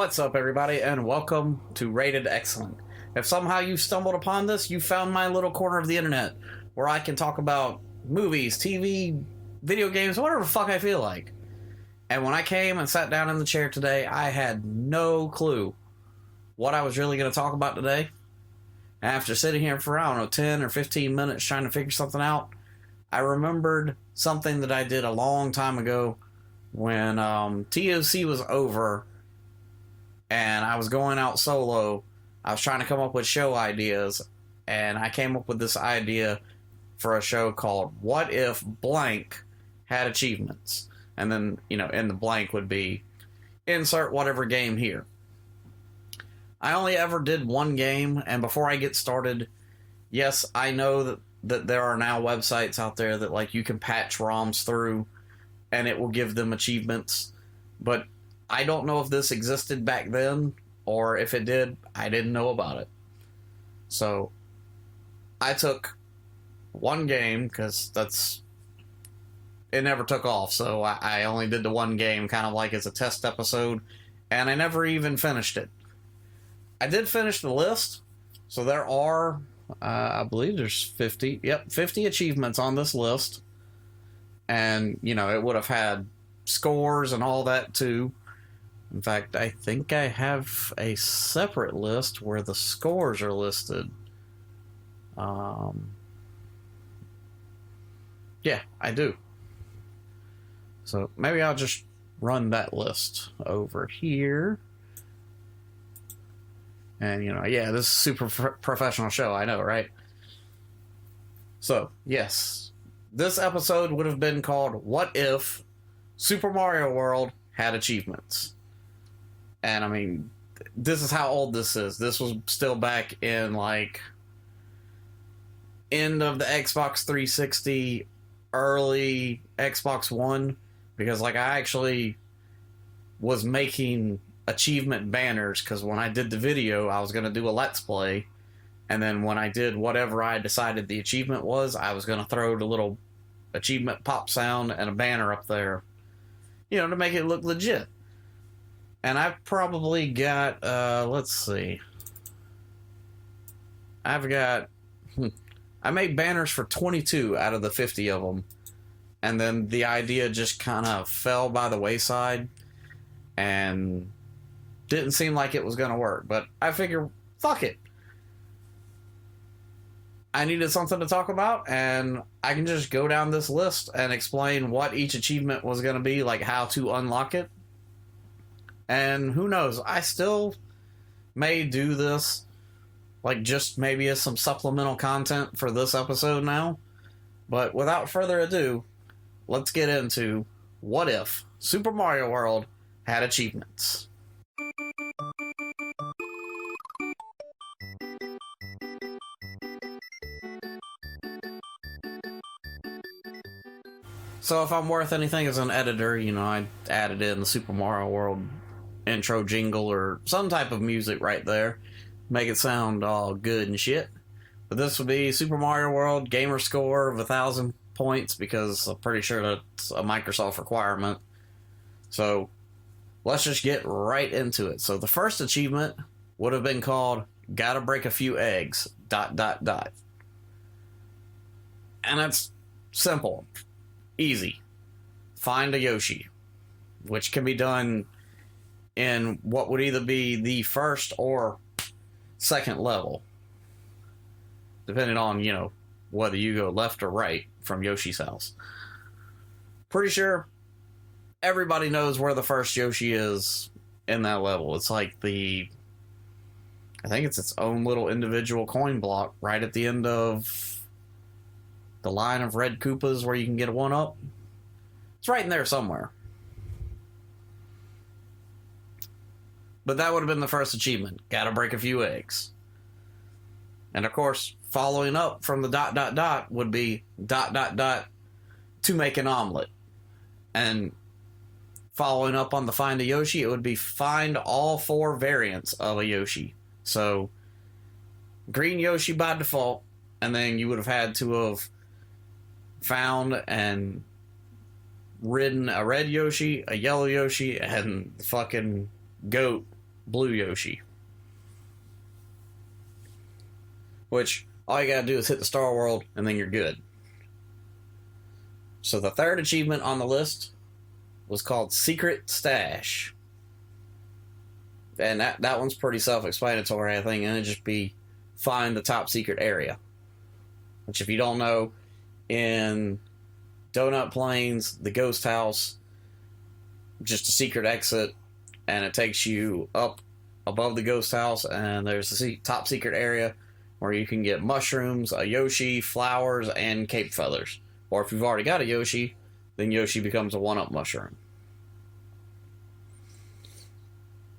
What's up, everybody, and welcome to Rated Exyllent. If somehow you stumbled upon this, you found my little corner of the internet where I can talk about movies, TV, video games, whatever the fuck I feel like. And when I came and sat down in the chair today, I had no clue what I was really going to talk about today. And after sitting here for, 10 or 15 minutes trying to figure something out, I remembered something that I did a long time ago when TOC was over and I was going out solo. I was trying to come up with show ideas, and I came up with this idea for a show called What If Blank Had Achievements? And then, in the blank would be insert whatever game here. I only ever did one game, and before I get started, yes, I know that there are now websites out there that you can patch ROMs through and it will give them achievements, but I don't know if this existed back then, or if it did, I didn't know about it. So I took one game, because it never took off, so I only did the one game kind of like as a test episode, and I never even finished it. I did finish the list, so there are, I believe there's 50 achievements on this list, and, it would have had scores and all that too. In fact, I think I have a separate list where the scores are listed. Yeah, I do. So maybe I'll just run that list over here. And, this is a super professional show, I know, right? So, yes, this episode would have been called What If Super Mario World Had Achievements? And, I mean, this is how old this is. This was still back in, end of the Xbox 360, early Xbox One. Because, I actually was making achievement banners, because when I did the video, I was going to do a Let's Play. And then when I did whatever I decided the achievement was, I was going to throw the little achievement pop sound and a banner up there, to make it look legit. And I've probably got, let's see. I made banners for 22 out of the 50 of them. And then the idea just kind of fell by the wayside and didn't seem like it was going to work. But I figured, fuck it. I needed something to talk about, and I can just go down this list and explain what each achievement was going to be, how to unlock it. And who knows, I still may do this, just maybe as some supplemental content for this episode now. But without further ado, let's get into What If Super Mario World Had Achievements. So if I'm worth anything as an editor, I added in the Super Mario World intro jingle or some type of music right there. Make it sound all good and shit. But this would be Super Mario World gamer score of 1,000 points, because I'm pretty sure that's a Microsoft requirement. So let's just get right into it. So the first achievement would have been called Gotta Break a Few Eggs, ... And that's simple. Easy. Find a Yoshi, which can be done in what would either be the first or second level, depending on, whether you go left or right from Yoshi's house. Pretty sure everybody knows where the first Yoshi is in that level. It's I think it's its own little individual coin block right at the end of the line of red Koopas where you can get a 1-up. It's right in there somewhere. But that would have been the first achievement. Gotta break a few eggs. And of course, following up from the ... would be ... to make an omelet. And following up on the find a Yoshi, it would be find all 4 variants of a Yoshi. So, green Yoshi by default, and then you would have had to have found and ridden a red Yoshi, a yellow Yoshi, and the fucking goat Blue Yoshi. Which, all you gotta do is hit the Star World, and then you're good. So the third achievement on the list was called Secret Stash. And that one's pretty self-explanatory, I think, and it'd just be find the top secret area. Which, if you don't know, in Donut Plains, the ghost house, just a secret exit, and it takes you up above the ghost house, and there's a top secret area where you can get mushrooms, a Yoshi, flowers, and cape feathers. Or if you've already got a Yoshi, then Yoshi becomes a 1-up mushroom.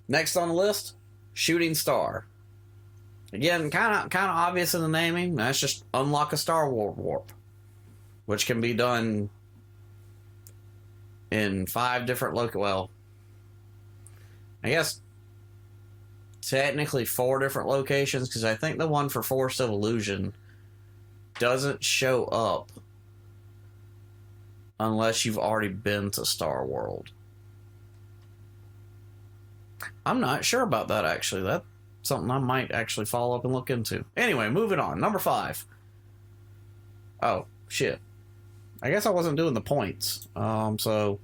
Next on the list, Shooting Star. Again, kind of obvious in the naming. That's just unlock a Star World warp, which can be done in 5 different well, I guess technically 4 different locations, because I think the one for Forest of Illusion doesn't show up unless you've already been to Star World. I'm not sure about that, actually. That's something I might actually follow up and look into. Anyway, moving on. Number 5. Oh, shit. I guess I wasn't doing the points. Gotta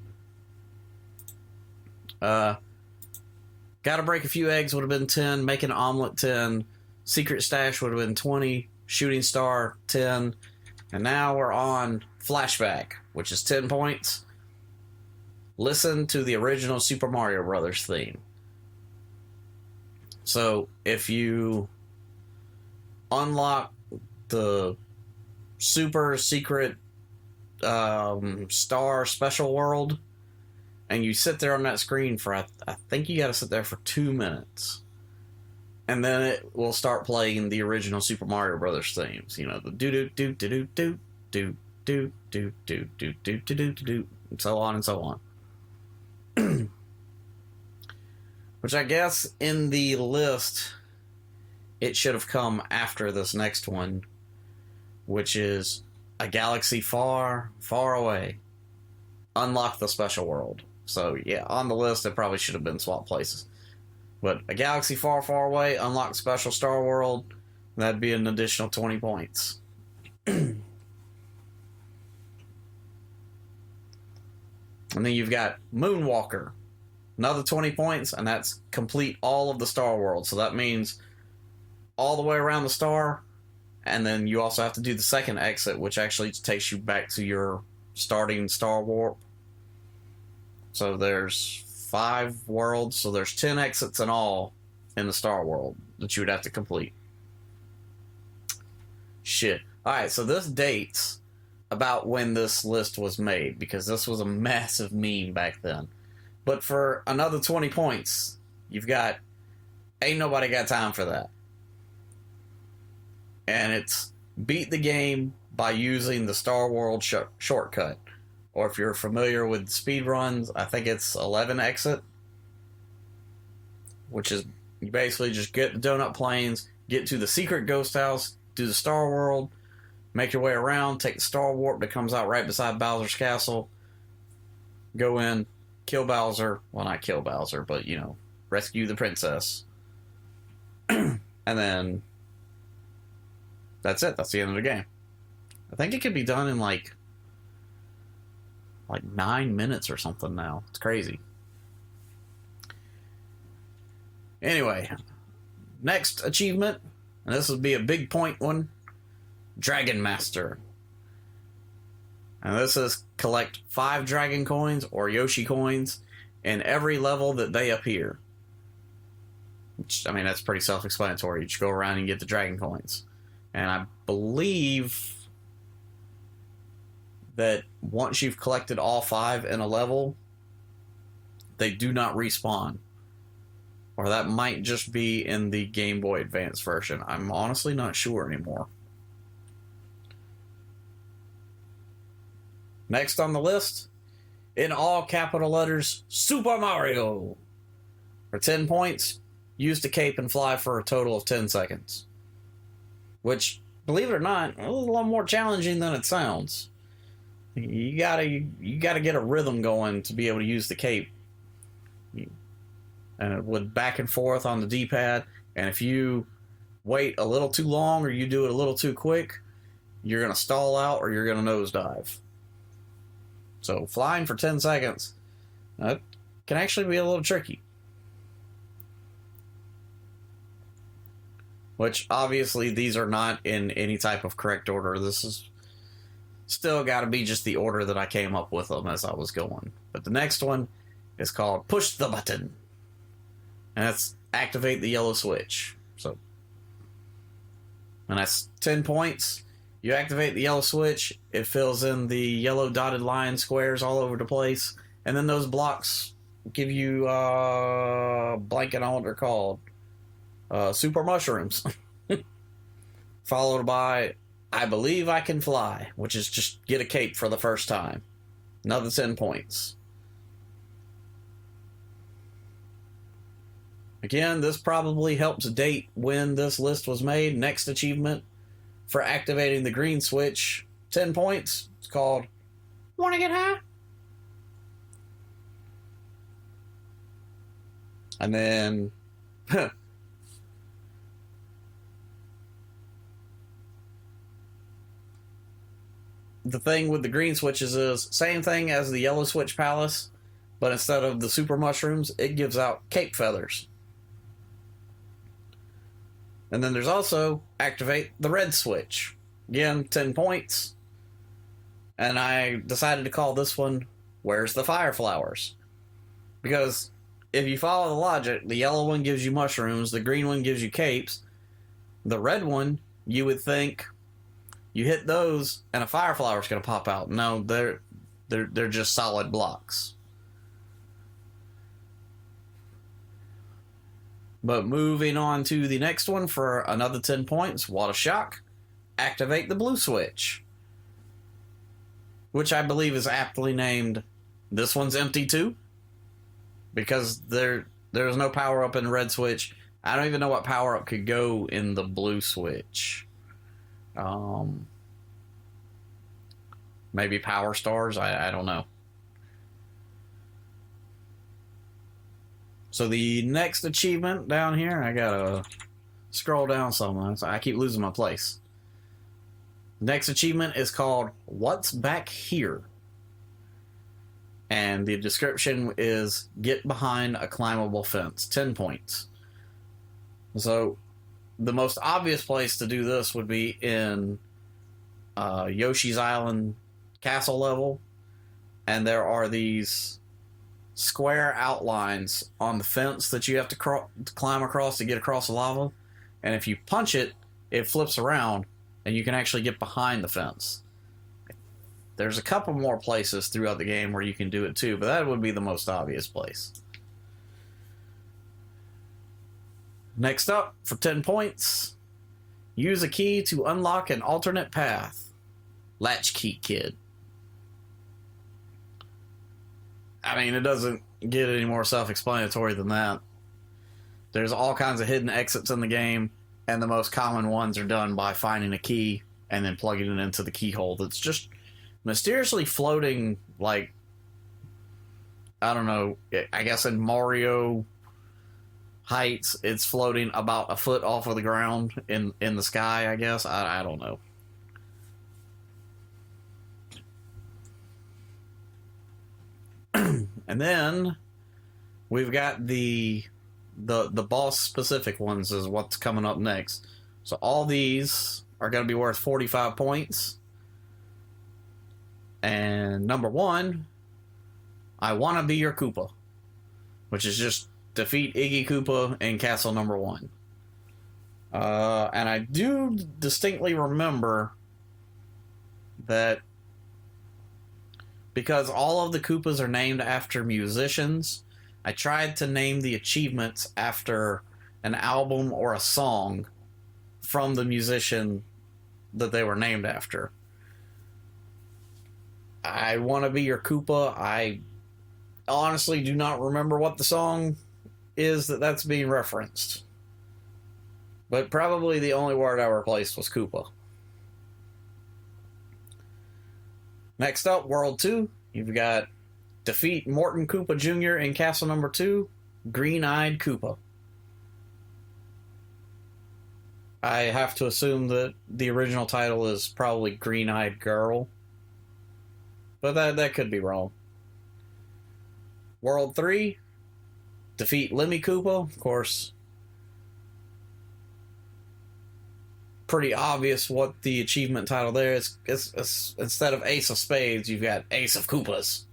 break a few eggs would have been 10. Make an omelet, 10. Secret Stash would have been 20. Shooting Star, 10. And now we're on Flashback, which is 10 points. Listen to the original Super Mario Brothers theme. So, if you unlock the super secret star special world, and you sit there on that screen for, I think you gotta sit there for 2 minutes. And then it will start playing the original Super Mario Brothers themes. You know, the do-do-do-do-do-do-do-do-do-do-do-do-do-do, and so on and so on. Which I guess in the list, it should have come after this next one, which is A Galaxy Far, Far Away. Unlock the special world. So yeah, on the list, it probably should have been swapped places. But A Galaxy Far, Far Away, unlock special Star World, that'd be an additional 20 points. And then you've got Moonwalker. Another 20 points, and that's complete all of the Star World. So that means all the way around the star, and then you also have to do the second exit, which actually takes you back to your starting Star Warp. So there's 5 worlds, so there's 10 exits in all in the Star World that you would have to complete. Shit. Alright, so this dates about when this list was made, because this was a massive meme back then. But for another 20 points, you've got Ain't Nobody Got Time for That. And it's beat the game by using the Star World shortcut. Or if you're familiar with speedruns, I think it's 11 exit. Which is, you basically just get the Donut Plains, get to the secret ghost house, do the Star World, make your way around, take the Star Warp that comes out right beside Bowser's Castle, go in, kill Bowser. Well, not kill Bowser, but, you know, rescue the princess. And then that's it. That's the end of the game. I think it could be done in like 9 minutes or something now. It's crazy. Anyway, next achievement, and this would be a big point one, Dragon Master. And this is collect 5 dragon coins or Yoshi coins in every level that they appear. Which, I mean, that's pretty self-explanatory. You just go around and get the dragon coins. And I believe that once you've collected all 5 in a level, they do not respawn. Or that might just be in the Game Boy Advance version. I'm honestly not sure anymore. Next on the list, in all capital letters, Super Mario. For 10 points, use the cape and fly for a total of 10 seconds. Which, believe it or not, is a little more challenging than it sounds. You gotta get a rhythm going to be able to use the cape. and it would back and forth on the D-pad. And if you wait a little too long or you do it a little too quick, you're going to stall out or you're going to nosedive. So flying for 10 seconds can actually be a little tricky. Which, obviously, these are not in any type of correct order. This is still got to be just the order that I came up with them as I was going. But the next one is called Push the Button. And that's activate the yellow switch. And that's 10 points. You activate the yellow switch, it fills in the yellow dotted line squares all over the place. And then those blocks give you, blanket on what they're called. Super mushrooms. Followed by I Believe I Can Fly, which is just get a cape for the first time. Another 10 points. Again, this probably helps date when this list was made. Next achievement for activating the green switch, 10 points. It's called Wanna Get High? And then the thing with the green switches is same thing as the yellow switch palace, but instead of the super mushrooms, it gives out cape feathers. And then there's also activate the red switch. Again, 10 points. And I decided to call this one Where's the Fire Flowers? Because if you follow the logic, the yellow one gives you mushrooms, the green one gives you capes. The red one, you would think you hit those and a fire flower is going to pop out. No, they're just solid blocks. But moving on to the next one for another 10 points, what a shock. Activate the blue switch. Which I believe is aptly named, this one's empty too. Because there's no power up in the red switch. I don't even know what power up could go in the blue switch. Maybe power stars? I don't know. So the next achievement down here, I gotta scroll down some. I keep losing my place. Next achievement is called What's Back Here? And the description is get behind a climbable fence. 10 points. So the most obvious place to do this would be in Yoshi's Island castle level. And there are these square outlines on the fence that you have to climb across to get across the lava. And if you punch it, it flips around and you can actually get behind the fence. There's a couple more places throughout the game where you can do it too, but that would be the most obvious place. Next up, for 10 points, use a key to unlock an alternate path. Latchkey Kid. I mean, it doesn't get any more self-explanatory than that. There's all kinds of hidden exits in the game, and the most common ones are done by finding a key and then plugging it into the keyhole that's just mysteriously floating, like, I don't know, I guess in Mario heights, it's floating about a foot off of the ground in the sky, I guess. I don't know. And then we've got the boss specific ones is what's coming up next. So all these are going to be worth 45 points. And number one, I Want to Be Your Koopa, which is just defeat Iggy Koopa in Castle number 1. And I do distinctly remember that because all of the Koopas are named after musicians, I tried to name the achievements after an album or a song from the musician that they were named after. I Want to Be Your Koopa. I honestly do not remember what the song is that's being referenced. But probably the only word I replaced was Koopa. Next up, World 2. You've got defeat Morton Koopa Jr. in Castle number 2. Green-Eyed Koopa. I have to assume that the original title is probably Green-Eyed Girl, but that could be wrong. World 3, defeat Lemmy Koopa. Of course, pretty obvious what the achievement title there is. It's instead of Ace of Spades, you've got Ace of Koopas.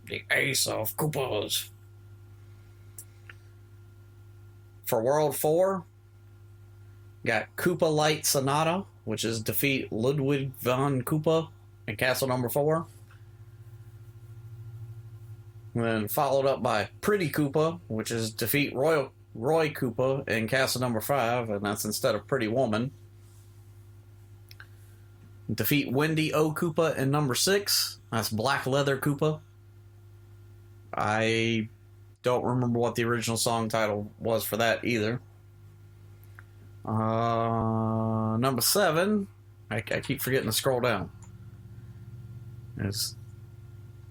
The Ace of Koopas. For World 4, got Koopa Light Sonata, which is defeat Ludwig von Koopa in Castle Number 4. And then followed up by Pretty Koopa, which is defeat Roy Koopa in Castle Number 5, and that's instead of Pretty Woman. Defeat Wendy O. Koopa in number 6. That's Black Leather Koopa. I don't remember what the original song title was for that either. Number 7. I keep forgetting to scroll down. Is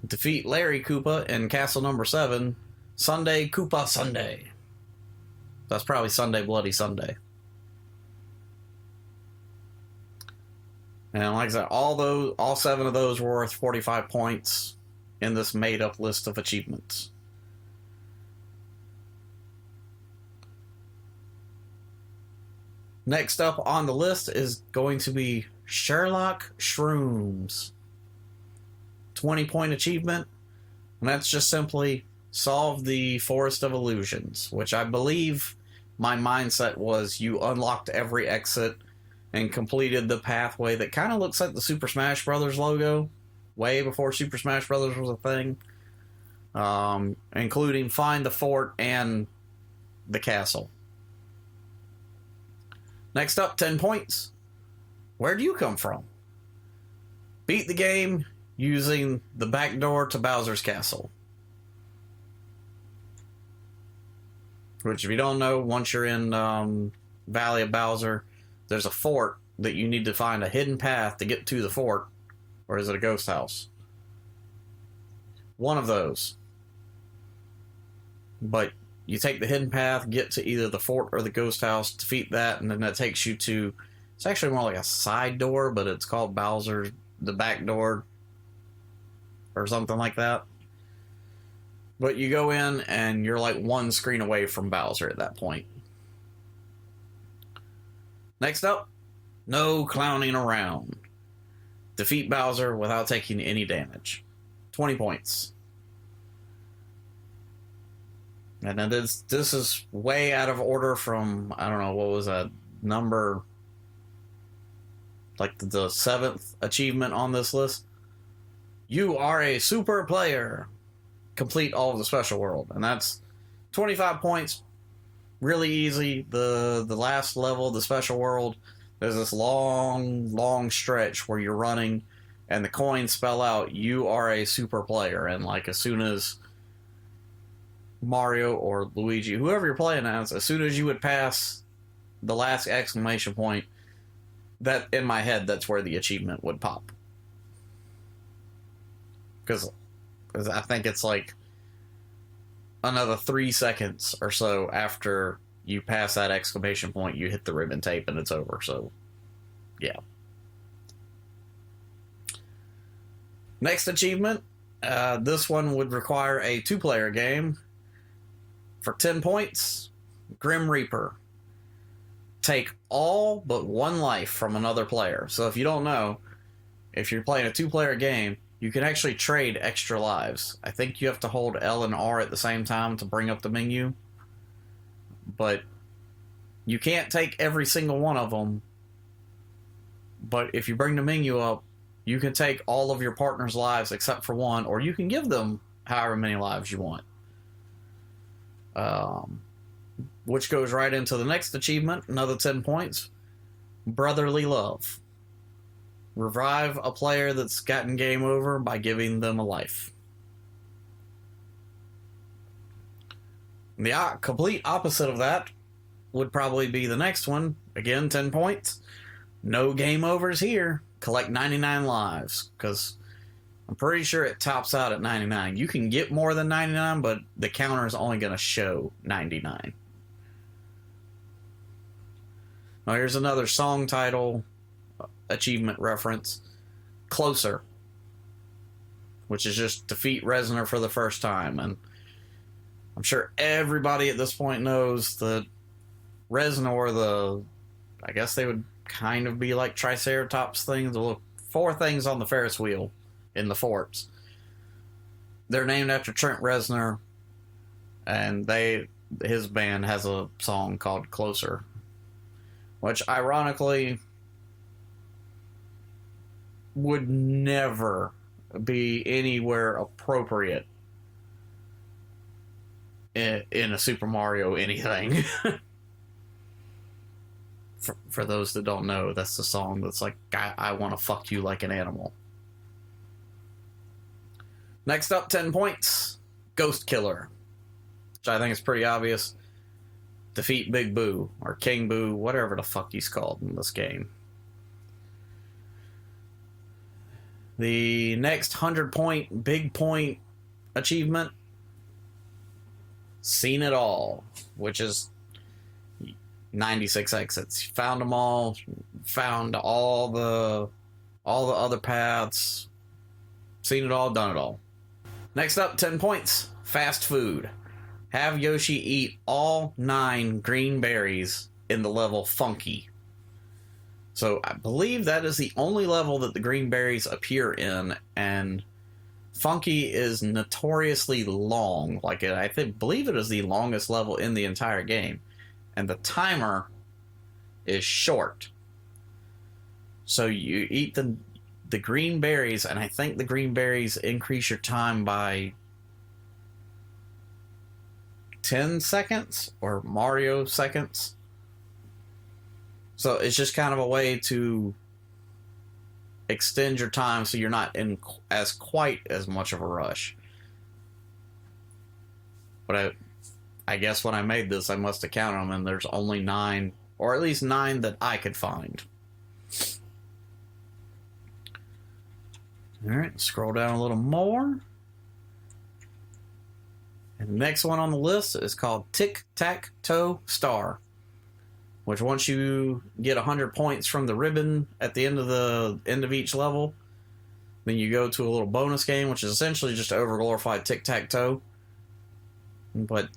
defeat Larry Koopa in Castle Number 7. Sunday Koopa Sunday. That's probably Sunday Bloody Sunday. And like I said, all 7 of those were worth 45 points in this made-up list of achievements. Next up on the list is going to be Sherlock Shrooms. 20-point achievement, and that's just simply solve the Forest of Illusions, which I believe my mindset was you unlocked every exit and completed the pathway that kind of looks like the Super Smash Brothers logo, way before Super Smash Brothers was a thing, including find the fort and the castle. Next up, 10 points. Where do you come from? Beat the game using the back door to Bowser's Castle. Which, if you don't know, once you're in Valley of Bowser, there's a fort that you need to find a hidden path to get to the fort. Or is it a ghost house? One of those. But you take the hidden path, get to either the fort or the ghost house, defeat that, and then that takes you to... It's actually more like a side door, but it's called Bowser's, the back door, or something like that. But you go in, and you're like one screen away from Bowser at that point. Next up, no clowning around. Defeat Bowser without taking any damage. 20 points. And then this is way out of order from, I don't know, what was that number, like the 7th achievement on this list. You are a super player. Complete all of the special world. And that's 25 points. Really easy. The last level, the special world, there's this long stretch where you're running and the coins spell out, you are a super player. And like as soon as Mario or Luigi, whoever you're playing as soon as you would pass the last exclamation point, that in my head, that's where the achievement would pop. Because I think it's like another 3 seconds or so after you pass that exclamation point, you hit the ribbon tape and it's over. So, yeah. Next achievement. This one would require a 2-player game. For 10 points, Grim Reaper. Take all but 1 life from another player. So if you don't know, if you're playing a 2-player game, you can actually trade extra lives. I think you have to hold L and R at the same time to bring up the menu. But you can't take every single one of them. But if you bring the menu up, you can take all of your partner's lives except for 1, or you can give them however many lives you want. Which goes right into the next achievement, another 10 points. Brotherly Love. Revive a player that's gotten game over by giving them a life. The complete opposite of that would probably be the next one. Again, 10 points. No game overs here. Collect 99 lives. Because I'm pretty sure it tops out at 99. You can get more than 99, but the counter is only going to show 99. Now here's another song title achievement reference. Closer. Which is just defeat Reznor for the first time. And I'm sure everybody at this point knows that Reznor, I guess they would kind of be like Triceratops things. The little 4 things on the Ferris wheel in the forts. They're named after Trent Reznor. And his band has a song called Closer. Which, ironically, would never be anywhere appropriate in a Super Mario anything. For those that don't know, that's the song that's like, I want to fuck you like an animal. Next up, 10 points. Ghost Killer. Which I think is pretty obvious. Defeat Big Boo, or King Boo, whatever the fuck he's called in this game. The next 100-point, big point achievement, Seen It All, which is 96 exits. Found them all, found all the other paths, seen it all, done it all. Next up, 10 points, Fast Food. Have Yoshi eat all 9 green berries in the level Funky. So I believe that is the only level that the green berries appear in, and Funky is notoriously long. Like, I believe it is the longest level in the entire game, and the timer is short. So you eat the green berries, and I think the green berries increase your time by 10 seconds or Mario seconds. So it's just kind of a way to extend your time so you're not in quite as much of a rush. But I guess when I made this, I must have counted them, and there's only 9, or at least 9 that I could find. Alright, scroll down a little more. And the next one on the list is called Tic-Tac-Toe Star, which once you get 100 points from the ribbon at the end of each level, then you go to a little bonus game, which is essentially just over-glorified tic-tac-toe. But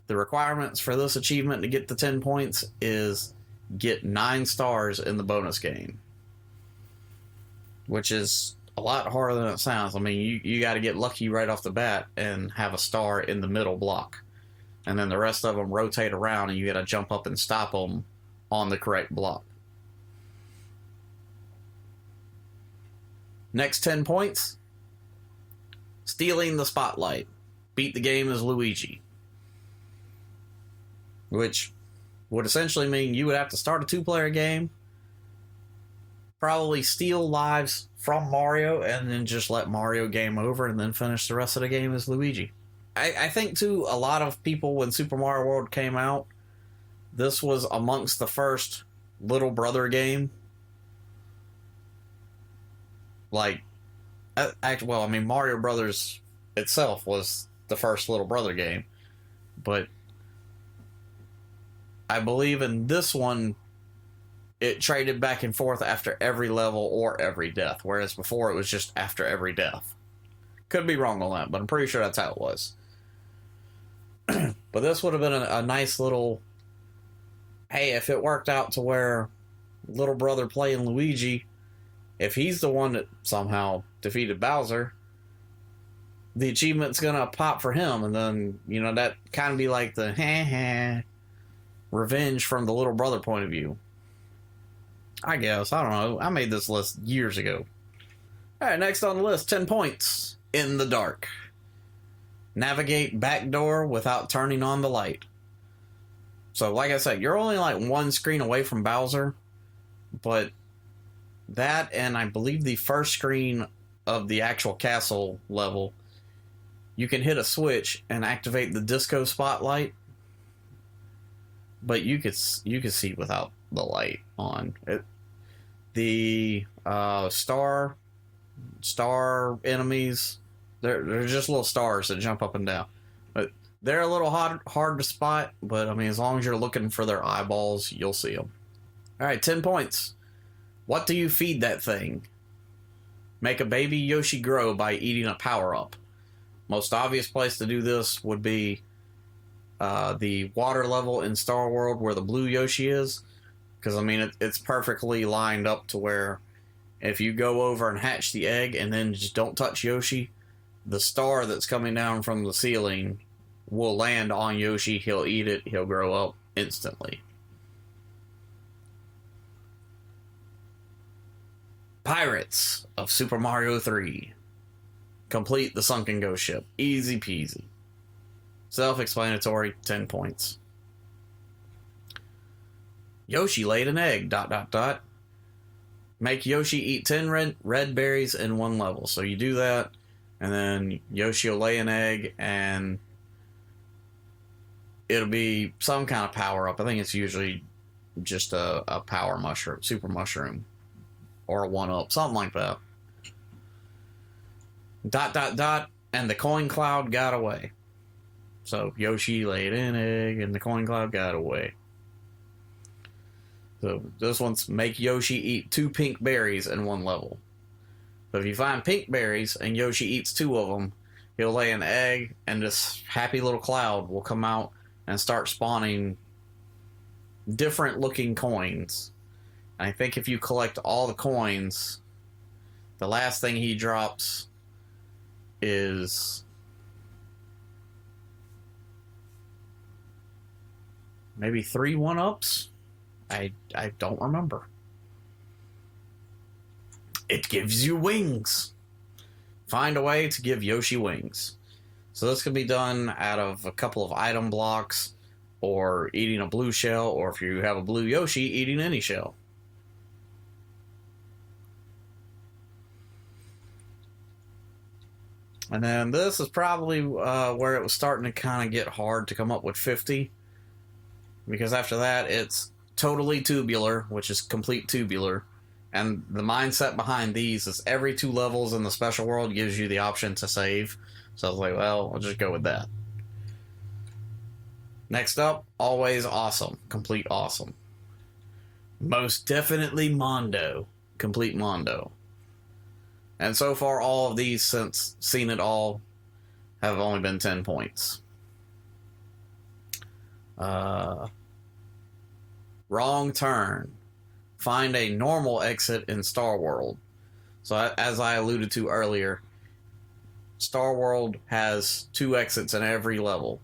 the requirements for this achievement to get the 10 points is get 9 stars in the bonus game, which is a lot harder than it sounds. I mean, you got to get lucky right off the bat and have a star in the middle block. And then the rest of them rotate around, and you got to jump up and stop them on the correct block. Next 10 points. Stealing the Spotlight. Beat the game as Luigi. Which would essentially mean you would have to start a 2-player game, probably steal lives from Mario, and then just let Mario game over, and then finish the rest of the game as Luigi. I think, too, a lot of people, when Super Mario World came out, this was amongst the first Little Brother game. Like, well, I mean, Mario Brothers itself was the first Little Brother game. But I believe in this one, it traded back and forth after every level or every death, whereas before it was just after every death. Could be wrong on that, but I'm pretty sure that's how it was. But this would have been a nice little, hey, if it worked out to where Little Brother playing Luigi, if he's the one that somehow defeated Bowser, the achievement's gonna pop for him, and then, you know, that kind of be like the revenge from the Little Brother point of view. I guess. I don't know. I made this list years ago. Alright, next on the list, 10 points. In the Dark. Navigate back door without turning on the light. So, like I said, you're only like 1 screen away from Bowser, but that, and I believe the first screen of the actual castle level, you can hit a switch and activate the disco spotlight, but you could see without the light on. The star star enemies. They're just little stars that jump up and down. But they're a little hard to spot, but I mean, as long as you're looking for their eyeballs, you'll see them. All right, 10 points. What do you feed that thing? Make a baby Yoshi grow by eating a power-up. Most obvious place to do this would be the water level in Star World where the blue Yoshi is. Because, I mean, it's perfectly lined up to where if you go over and hatch the egg and then just don't touch Yoshi, the star that's coming down from the ceiling will land on Yoshi. He'll eat it. He'll grow up instantly. Pirates of Super Mario 3. Complete the sunken ghost ship. Easy peasy. Self-explanatory, 10 points. Yoshi laid an egg, ... Make Yoshi eat 10 red berries in one level. So you do that, and then Yoshi will lay an egg, and it'll be some kind of power-up. I think it's usually just a power mushroom, super mushroom, or a 1-up, something like that. ... And the coin cloud got away. So Yoshi laid an egg, and the coin cloud got away. So this one's make Yoshi eat 2 pink berries in one level. So if you find pink berries and Yoshi eats 2 of them, he'll lay an egg, and this happy little cloud will come out and start spawning different looking coins. And I think if you collect all the coins, the last thing he drops is maybe 3 1-ups. I don't remember. It gives you wings. Find a way to give Yoshi wings. So this can be done out of a couple of item blocks, or eating a blue shell, or if you have a blue Yoshi, eating any shell. And then this is probably where it was starting to kind of get hard to come up with 50. Because after that, it's totally tubular, which is complete tubular. And the mindset behind these is every 2 levels in the special world gives you the option to save. So I was like, well, I'll just go with that. Next up, always awesome. Complete awesome. Most definitely Mondo. Complete Mondo. And so far, all of these, since seen it all, have only been 10 points. Wrong turn. Find a normal exit in Star World. So as I alluded to earlier, Star World has 2 exits in every level.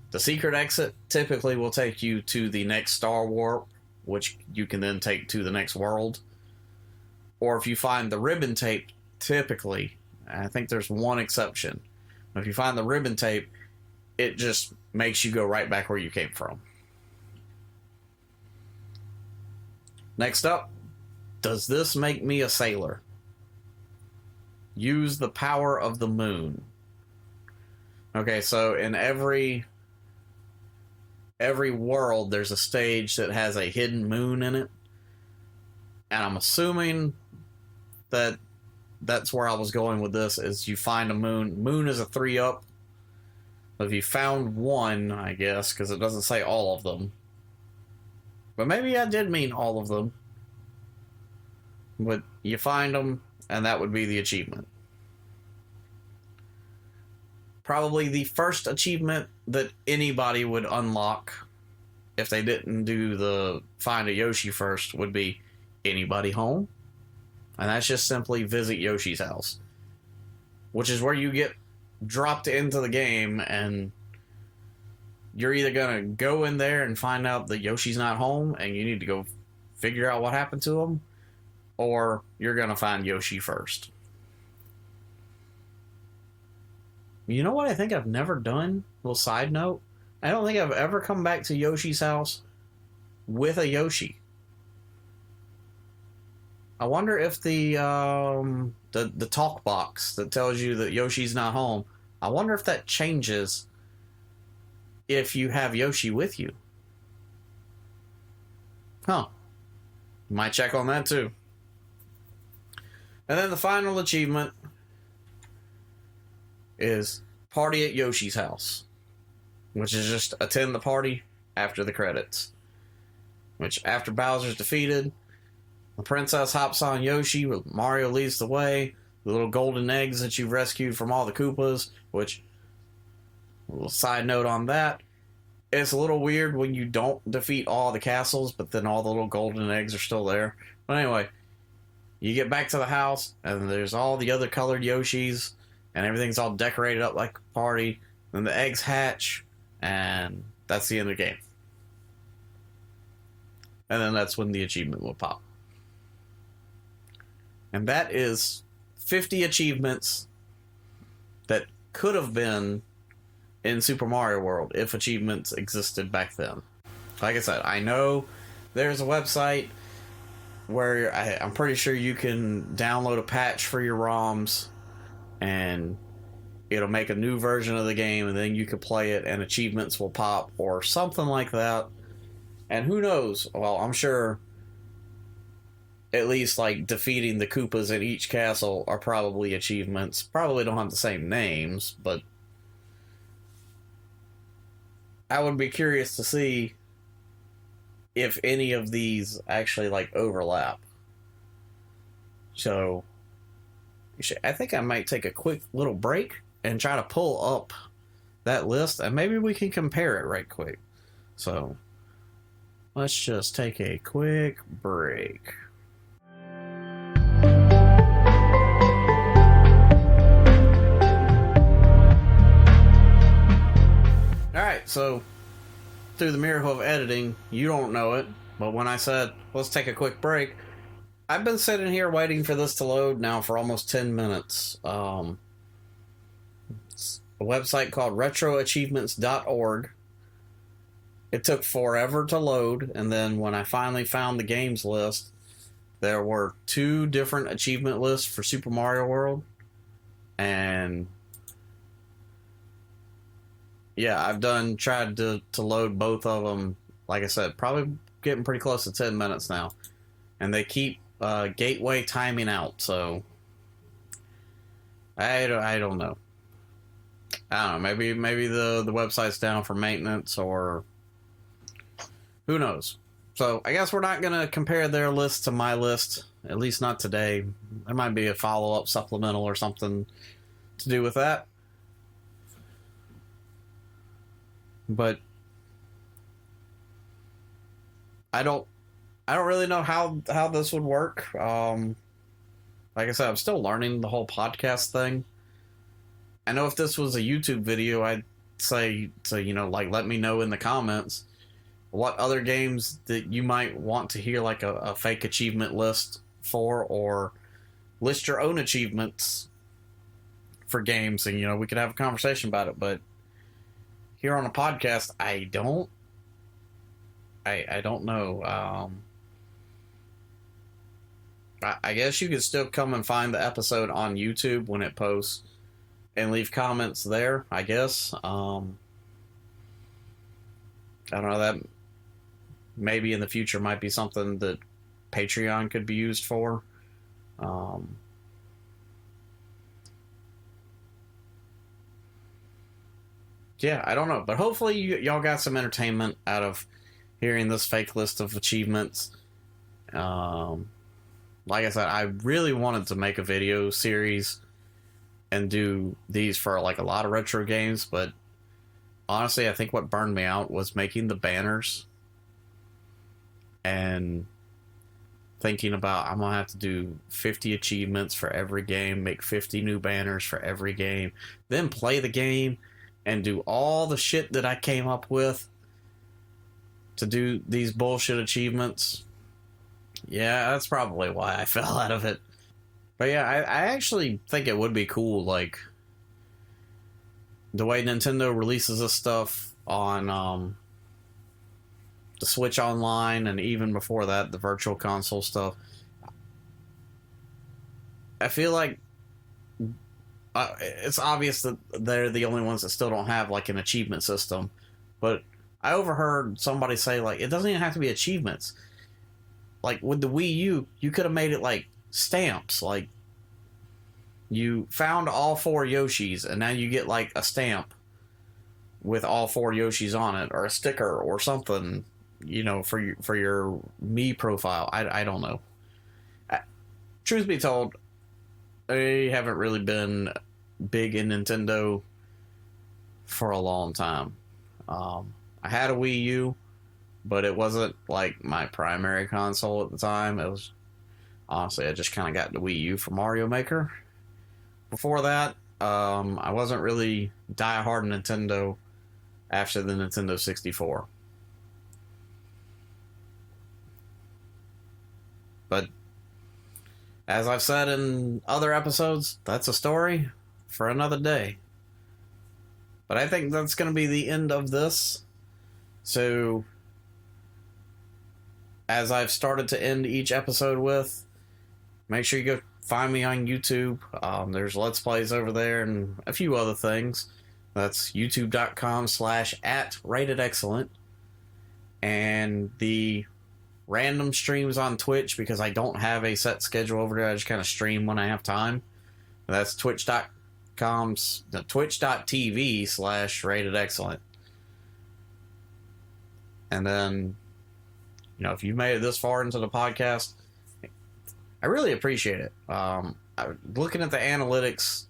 The secret exit typically will take you to the next Star Warp, which you can then take to the next world. Or if you find the ribbon tape, typically, I think there's one exception. If you find the ribbon tape, it just makes you go right back where you came from. Next up, does this make me a sailor? Use the power of the moon. Okay, so in every world, there's a stage that has a hidden moon in it. And I'm assuming that that's where I was going with this, is you find a moon. Moon is a 3-up. If you found one, I guess, because it doesn't say all of them. But maybe I did mean all of them. But you find them, and that would be the achievement. Probably the first achievement that anybody would unlock if they didn't do the find a Yoshi first would be anybody home? And that's just simply visit Yoshi's house. Which is where you get dropped into the game, and you're either going to go in there and find out that Yoshi's not home and you need to go figure out what happened to him, or you're going to find Yoshi first. You know what I think I've never done? Little side note. I don't think I've ever come back to Yoshi's house with a Yoshi. I wonder if the talk box that tells you that Yoshi's not home, I wonder if that changes if you have Yoshi with you. Huh. Might check on that too. And then the final achievement is Party at Yoshi's House, which is just attend the party after the credits. Which, after Bowser's defeated, the princess hops on Yoshi, Mario leads the way, the little golden eggs that you've rescued from all the Koopas, which, a little side note on that, it's a little weird when you don't defeat all the castles, but then all the little golden eggs are still there. But anyway, you get back to the house, and there's all the other colored Yoshis, and everything's all decorated up like a party. Then the eggs hatch, and that's the end of the game. And then that's when the achievement will pop. And that is 50 achievements that could have been in Super Mario World if achievements existed back then. Like I said, I know there's a website where I'm pretty sure you can download a patch for your ROMs and it'll make a new version of the game, and then you can play it and achievements will pop or something like that. And who knows? Well, I'm sure at least like defeating the Koopas in each castle are probably achievements. Probably don't have the same names, but I would be curious to see if any of these actually like overlap. So I think I might take a quick little break and try to pull up that list, and maybe we can compare it right quick. So let's just take a quick break. Alright, so through the miracle of editing, you don't know it, but when I said, let's take a quick break, I've been sitting here waiting for this to load now for almost 10 minutes. It's a website called retroachievements.org. It took forever to load, and then when I finally found the games list, there were 2 different achievement lists for Super Mario World, and yeah, I've tried to load both of them. Like I said, probably getting pretty close to 10 minutes now, and they keep gateway timing out, so I don't know. I don't know, maybe the website's down for maintenance, or who knows. So I guess we're not going to compare their list to my list, at least not today. There might be a follow-up supplemental or something to do with that. But I don't really know how this would work. Like I said, I'm still learning the whole podcast thing. I know if this was a YouTube video, I'd say to, like, let me know in the comments what other games that you might want to hear like a fake achievement list for, or list your own achievements for games, and we could have a conversation about it. But here on a podcast, I don't know. I guess you could still come and find the episode on YouTube when it posts and leave comments there, I guess. I don't know, that maybe in the future might be something that Patreon could be used for. Yeah, I don't know, but hopefully y'all got some entertainment out of hearing this fake list of achievements. Like I said, I really wanted to make a video series and do these for like a lot of retro games, but honestly, I think what burned me out was making the banners and thinking about, I'm going to have to do 50 achievements for every game, make 50 new banners for every game, then play the game and do all the shit that I came up with to do these bullshit achievements. Yeah, that's probably why I fell out of it. But yeah, I actually think it would be cool, like, the way Nintendo releases this stuff on the Switch Online, and even before that, the Virtual Console stuff. I feel like it's obvious that they're the only ones that still don't have, like, an achievement system. But I overheard somebody say, like, it doesn't even have to be achievements. Like, with the Wii U, you could have made it, like, stamps. Like, you found all 4 Yoshis, and now you get like a stamp with all 4 Yoshis on it, or a sticker or something, for your me profile. I don't know. Truth be told, I haven't really been big in Nintendo for a long time. I had a Wii U, but it wasn't like my primary console at the time. It was, honestly, I just kind of got the Wii U for Mario Maker. Before that, I wasn't really die-hard Nintendo after the Nintendo 64. But as I've said in other episodes, that's a story for another day. But I think that's going to be the end of this. So, as I've started to end each episode with, make sure you go find me on YouTube. There's Let's Plays over there and a few other things. That's youtube.com/@ratedexyllent. And the random streams on Twitch, because I don't have a set schedule over there. I just kind of stream when I have time. That's twitch.tv/ratedexyllent. And then, if you've made it this far into the podcast, I really appreciate it. Looking at the analytics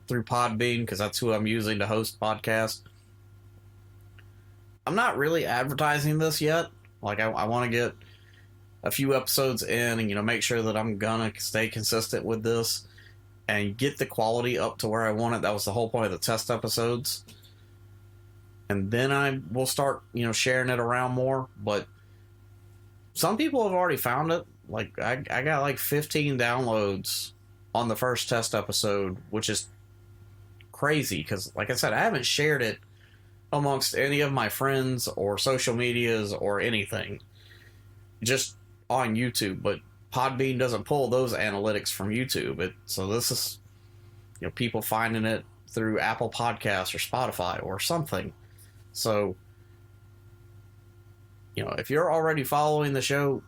through Podbean, because that's who I'm using to host podcasts. I'm not really advertising this yet. Like, I want to get a few episodes in and, make sure that I'm going to stay consistent with this and get the quality up to where I want it. That was the whole point of the test episodes. And then I will start, sharing it around more. But some people have already found it. Like, I got like 15 downloads on the first test episode, which is crazy because, like I said, I haven't shared it amongst any of my friends or social medias or anything, just on YouTube. But Podbean doesn't pull those analytics from YouTube. So this is, people finding it through Apple Podcasts or Spotify or something. So, if you're already following the show,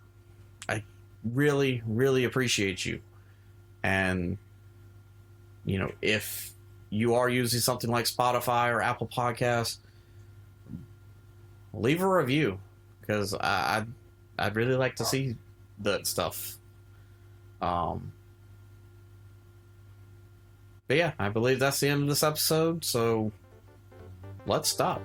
I really, really appreciate you. And, if you are using something like Spotify or Apple Podcasts, leave a review, because I'd really like to see that stuff. But yeah, I believe that's the end of this episode, so let's stop.